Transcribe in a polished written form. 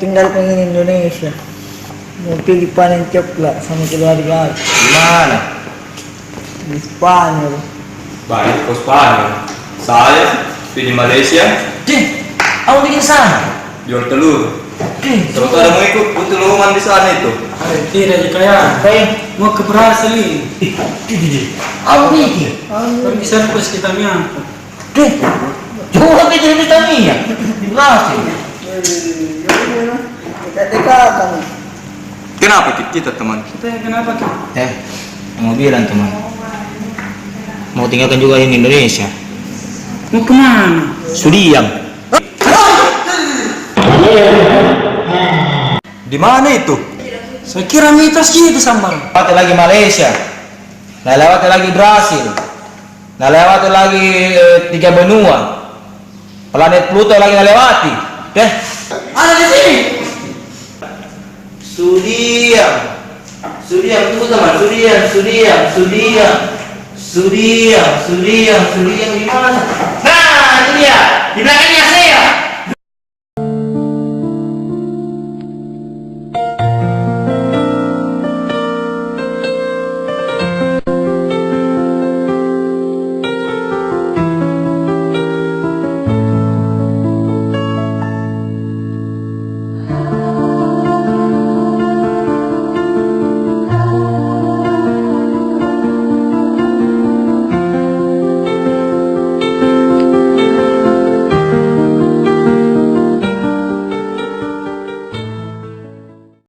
tinggal pengen Indonesia. Mau pilih panen coklat sama keluarga. Gimana? Di Spanyol. Baik ke Spanyol. Saya pilih Malaysia. Aku bikin sana. Jual telur. Kalau ada mau ikut putuluman di sana itu. Tidak jika ya. Mau ke Brasil ini. Aku bikin. Pergi servis kita miangkut. Coba bikin vitamin. Berhasil. Dekat-dekatan. Kenapa kita teman? Kita kenapa kita? Mau bilang teman, mau tinggalkan juga di Indonesia. Mau kemana? Sudiang. Di mana itu? Saya kira mitos gitu sambar. Lewati lagi Malaysia, nah lewati lagi Brasil, nah lewati lagi tiga benua, planet Pluto lagi lewati. Ada di sini. Sudiang tunggu teman, Sudiang di mana? Nah, ini dia, di belakangnya